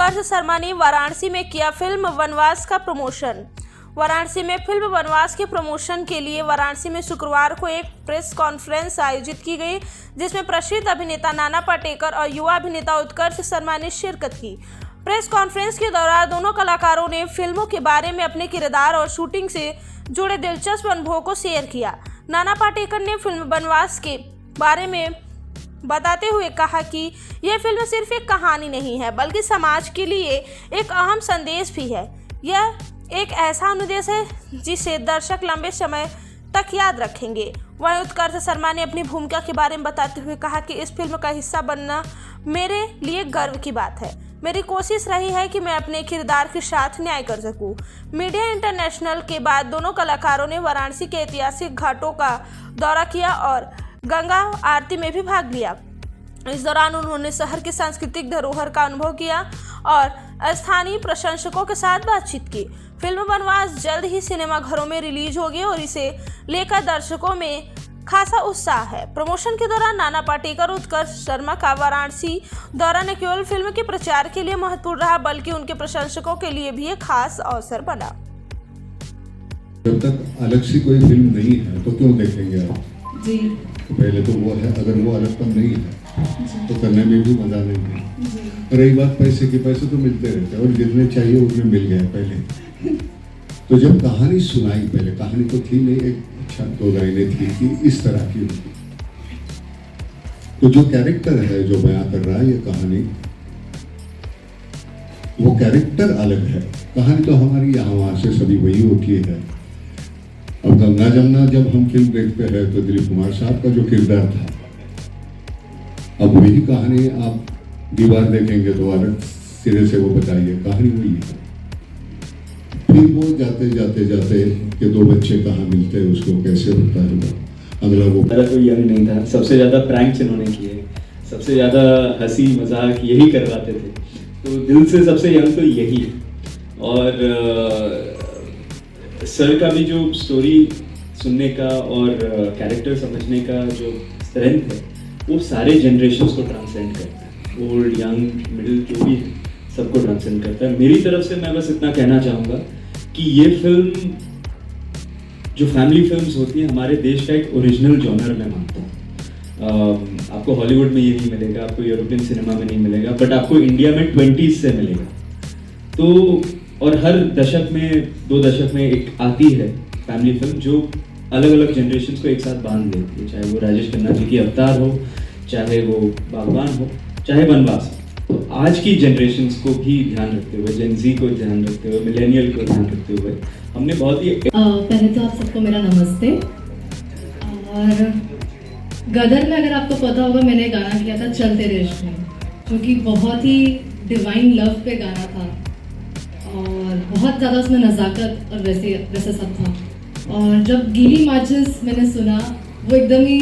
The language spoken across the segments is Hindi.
उत्कर्ष शर्मा ने वाराणसी में किया फिल्म वनवास का प्रमोशन। वाराणसी में फिल्म वनवास के प्रमोशन के लिए वाराणसी में शुक्रवार को एक प्रेस कॉन्फ्रेंस आयोजित की गई, जिसमें प्रसिद्ध अभिनेता नाना पाटेकर और युवा अभिनेता उत्कर्ष शर्मा ने शिरकत की। प्रेस कॉन्फ्रेंस के दौरान दोनों कलाकारों ने फिल्मों के बारे में अपने किरदार और शूटिंग से जुड़े दिलचस्प अनुभवों को शेयर किया। नाना पाटेकर ने फिल्म वनवास के बारे में बताते हुए कहा कि यह फिल्म सिर्फ एक कहानी नहीं है, बल्कि समाज के लिए एक अहम संदेश भी है। यह एक ऐसा अनुदेश है जिसे दर्शक लंबे समय तक याद रखेंगे। वहीं उत्कर्ष शर्मा ने अपनी भूमिका के बारे में बताते हुए कहा कि इस फिल्म का हिस्सा बनना मेरे लिए गर्व की बात है। मेरी कोशिश रही है कि मैं अपने किरदार के साथ न्याय कर सकूं। मीडिया इंटरनेशनल के बाद दोनों कलाकारों ने वाराणसी के ऐतिहासिक घाटों का दौरा किया और गंगा आरती में भी भाग लिया। इस दौरान उन्होंने शहर की सांस्कृतिक धरोहर का अनुभव किया और स्थानीय प्रशंसकों के साथ बातचीत की। फिल्म वनवास जल्द ही सिनेमाघरों में रिलीज होगी और इसे लेकर दर्शकों में खासा उत्साह है। प्रमोशन के दौरान नाना पाटेकर उत्कर्ष शर्मा का वाराणसी दौरा न केवल फिल्म के प्रचार के लिए महत्वपूर्ण रहा, बल्कि उनके प्रशंसकों के लिए भी एक खास अवसर बना। जब तक अलग सी कोई फिल्म नहीं है तो क्यों देखेंगे आप? जी। तो पहले तो वो है, अगर वो अलगपन नहीं है तो करने में भी मजा नहीं है। रही बात पैसे की, पैसे तो मिलते रहते हैं और जितने चाहिए उतने मिल गए पहले। तो जब कहानी सुनाई, पहले कहानी तो थी नहीं, एक अच्छा 2 लाइनें थी कि इस तरह की होगी, तो जो कैरेक्टर है जो बयां कर रहा है ये कहानी, वो कैरेक्टर अलग है। कहानी तो हमारी यहाँ वहां से सभी वही होती है। अब गंगा जमुना जब हम फिल्म देखते हैं तो दिलीप कुमार साहब का जो किरदार था, अब वही कहानी आप दीवार देखेंगे तो अलग सिरे से वो बताइए, कहानी वही है। फिर वो जाते जाते जाते कि 2 बच्चे कहाँ मिलते हैं, उसको कैसे होता है, अगला वो कोई यंग नहीं था। सबसे ज़्यादा प्रैंक्स इन्होंने किए, सबसे ज़्यादा हंसी मजाक यही करवाते थे, तो दिल से सबसे यंग तो यही है। और सर का भी जो स्टोरी सुनने का और कैरेक्टर समझने का जो स्ट्रेंथ है, वो सारे जनरेशन्स को ट्रांसेंड करता है। ओल्ड, यंग, मिडिल जो भी है सबको ट्रांसेंड करता है। मेरी तरफ से मैं बस इतना कहना चाहूँगा कि ये फिल्म जो फैमिली फिल्म्स होती हैं हमारे देश का एक ओरिजिनल जॉनर मैं मानता हूँ। आपको हॉलीवुड में ये नहीं मिलेगा, आपको यूरोपियन सिनेमा में नहीं मिलेगा, बट आपको इंडिया में 20s से मिलेगा। तो और हर दशक में 2 दशक में एक आती है फैमिली फिल्म जो अलग अलग जनरेशन्स को एक साथ बांध देती है, चाहे वो राजेश खन्ना जी की अवतार हो, चाहे वो बागबान हो, चाहे वनवास हो। तो आज की जनरेशन्स को भी ध्यान रखते हुए, जेन ज़ी को ध्यान रखते हुए, मिलेनियल को ध्यान रखते हुए हमने बहुत ही पहले तो आप सबको मेरा नमस्ते। और गदर में अगर आपको पता होगा मैंने गाना किया था चल तेरे इश्क में, जो कि बहुत ही डिवाइन लव पे गाना था और बहुत ज़्यादा उसमें नज़ाकत और वैसे सब था। और जब गीली माचिस मैंने सुना, वो एकदम ही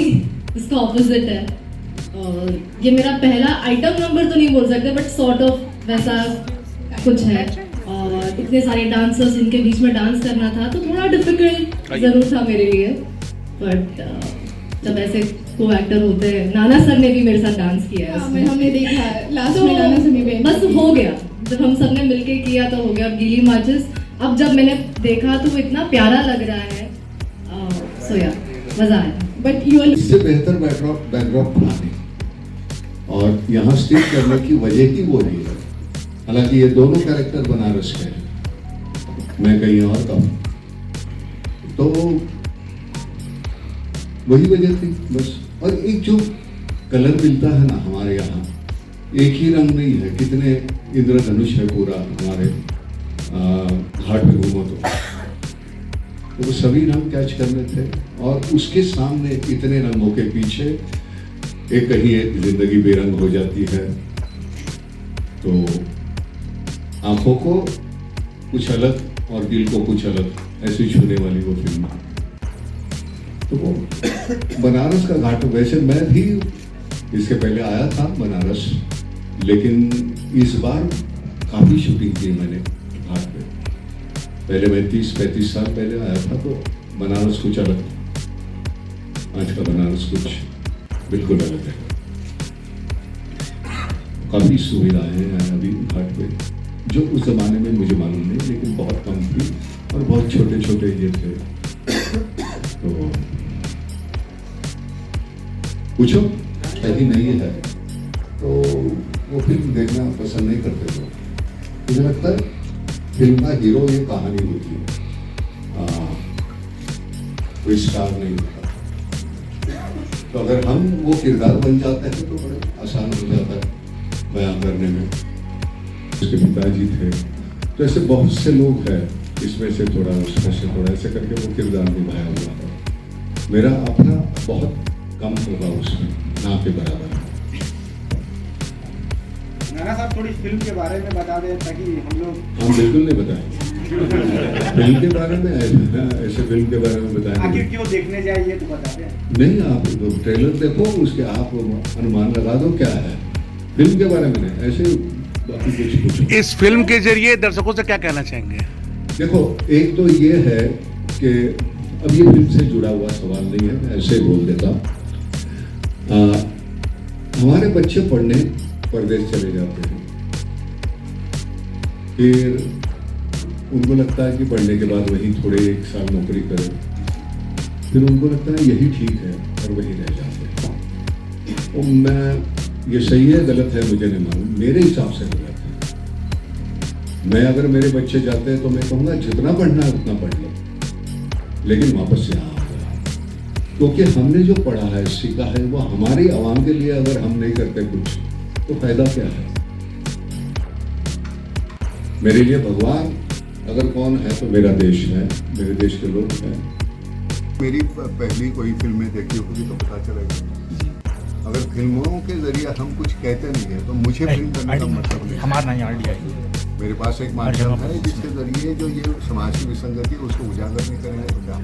इसका ऑपोजिट है। और ये मेरा पहला आइटम नंबर तो नहीं बोल सकते, बट सॉर्ट ऑफ वैसा कुछ है। और इतने सारे डांसर्स, इनके बीच में डांस करना था तो थोड़ा डिफिकल्ट ज़रूर था मेरे लिए। बट जब ऐसे को एक्टर होते हैं, नाना सर ने भी मेरे साथ डांस किया है, हमने देखा है लास्ट तो में गाना सुनी, बस हो गया। जब हम सब ने मिलके किया तो हो गया। गीली माचिस अब जब मैंने देखा तो वो इतना प्यारा लग रहा है, सो यार मजा आया। बट यू इससे बेहतर बैकड्रॉप था नहीं, और यहाँ स्टिक करने की वजह ही वो नहीं है। हालांकि ये दोनों कैरेक्टर बनारस के हैं, मैं कहीं और का हूँ, तो वही वजह थी बस। और एक जो कलर मिलता है ना हमारे यहाँ, एक ही रंग नहीं है, कितने इंद्रधनुष है पूरा हमारे घाट में घूमो तो वो सभी रंग कैच करने थे। और उसके सामने इतने रंगों के पीछे एक कहीं एक जिंदगी बेरंग हो जाती है, तो आंखों को कुछ अलग और दिल को कुछ अलग, ऐसी छूने वाली वो फिल्म है। तो वो बनारस का घाट, वैसे मैं भी इसके पहले आया था बनारस, लेकिन इस बार काफ़ी शूटिंग की मैंने घाट पे। पहले मैं 30-35 साल पहले आया था तो बनारस कुछ अलग था, आज का बनारस कुछ बिल्कुल अलग है। काफ़ी सुविधाएं हैं अभी घाट पे, जो उस ज़माने में मुझे मालूम नहीं, लेकिन बहुत कम थी और बहुत छोटे छोटे ये थे। तो पूछो सही नहीं है तो वो फिल्म देखना पसंद नहीं करते लोग। मुझे लगता है फिल्म का हीरो ये कहानी होती है, कोई स्टार नहीं होता। तो अगर हम वो किरदार बन जाते हैं तो बड़े आसान हो जाता है बयां करने में। उसके पिताजी थे, तो ऐसे बहुत से लोग हैं, इसमें से थोड़ा उसमें से थोड़ा, ऐसे करके वो किरदार निभाया हुआ है। मेरा अपना बहुत कम होगा उसमें, ना के बराबर। नाना साहब थोड़ी फिल्म के बारे में बता दें ताकि हम लोग। हम बिल्कुल नहीं बताएंगे फिल्म के बारे में, ऐसे फिल्म के बारे में बताएंगे। आखिर क्यों देखने जाए ये तो बता दें। नहीं, आप ट्रेलर देखो, उसके आप अनुमान लगा दो क्या है फिल्म के बारे में, नहीं ऐसे बाकी कुछ पूछो। इस फिल्म के जरिए दर्शकों से क्या कहना चाहेंगे? देखो, एक तो ये है कि अब ये फिल्म से जुड़ा हुआ सवाल नहीं है, मैं ऐसे बोल देता। हमारे बच्चे पढ़ने परदेश चले जाते हैं, फिर उनको लगता है कि पढ़ने के बाद वहीं थोड़े 1 साल नौकरी करें, फिर उनको लगता है यही ठीक है और वहीं रह जाते हैं। तो मैं, ये सही है गलत है मुझे नहीं मालूम, मेरे हिसाब से गलत है। मैं अगर मेरे बच्चे जाते हैं तो मैं कहूँगा जितना पढ़ना है उतना पढ़ लो, लेकिन वापस यहाँ आ जाओ, क्योंकि हमने जो पढ़ा है सीखा है वो हमारी आवाम के लिए अगर हम नहीं करते कुछ तो फायदा क्या है। मेरे लिए भगवान अगर कौन है तो मेरा देश है, मेरे देश के लोग हैं। मेरी पहली कोई फिल्में देखी होगी तो पता चलेगा। अगर फिल्मों के जरिए हम कुछ कहते नहीं है तो मुझे फिल्म करने का मतलब नहीं। हमारा नहीं आइडिया। मेरे पास एक माध्यम है जिसके जरिए जो ये समाज की विसंगति उसको उजागर नहीं करेंगे तो क्या,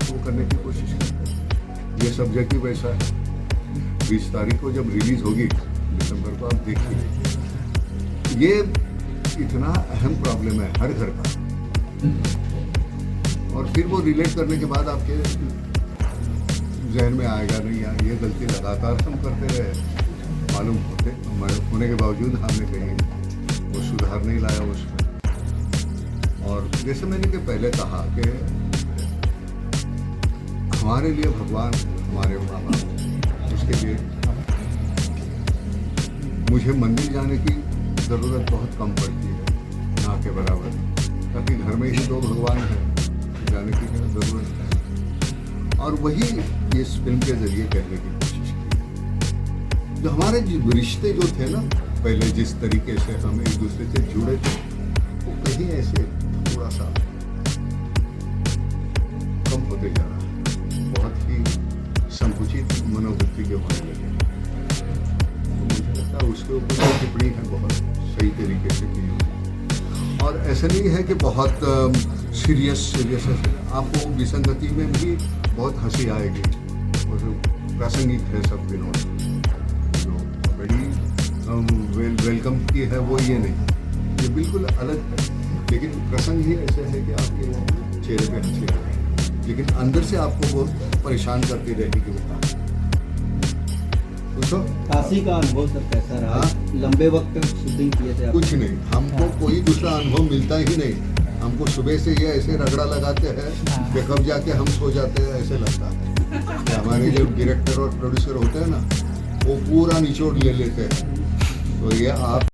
वो करने की कोशिश करते हैं। ये सब्जेक्टिव ऐसा है, 20 तारीख को जब रिलीज होगी दिसंबर को, आप देखिए, ये इतना अहम प्रॉब्लम है हर घर का, और फिर वो रिलेट करने के बाद आपके जहन में आएगा नहीं यार ये गलती लगातार हम करते रहे, मालूम होने के बावजूद हमने कहीं वो सुधार नहीं लाया उसमें। और जैसे मैंने कि पहले कहा कि हमारे लिए भगवान हमारे माँ बाप, उसके लिए मुझे मंदिर जाने की ज़रूरत बहुत कम पड़ती है, ना के बराबर, ताकि घर में ही 2 भगवान हैं, जाने की ज़रूरत है। और वही इस फिल्म के जरिए कहने की कोशिश की। जो हमारे रिश्ते जो थे ना पहले, जिस तरीके से हम एक दूसरे से जुड़े थे, वो कहीं ऐसे थोड़ा सा कम होते जा रहा है, बहुत ही संकुचित मनोवृत्ति के होने लगे। मुझे लगता है उसके ऊपर जो टिप्पणी है बहुत सही तरीके से की हुई, और ऐसा नहीं है कि बहुत सीरियस है। आपको विसंगति में भी बहुत हंसी आएगी, और प्रासंगिक है सब विनोद, जो बड़ी वेलकम की है वो ये नहीं, ये बिल्कुल अलग है, लेकिन प्रसंग ही ऐसे है कि आपके चेहरे पे हंसी आएगी, लेकिन अंदर से आपको बहुत परेशान करती रहेगी वो काम। पूछो काशी का अनुभव सर कैसा रहा? लंबे वक्त शूटिंग किए थे आप? कुछ नहीं, हमको कोई दूसरा अनुभव मिलता ही नहीं। हमको सुबह से ये ऐसे रगड़ा लगाते हैं कि कब जाके हम सो जाते हैं, ऐसे लगता है कि हमारे जो डायरेक्टर और प्रोड्यूसर होते हैं ना, वो पूरा निचोड़ ले लेते हैं। तो ये आप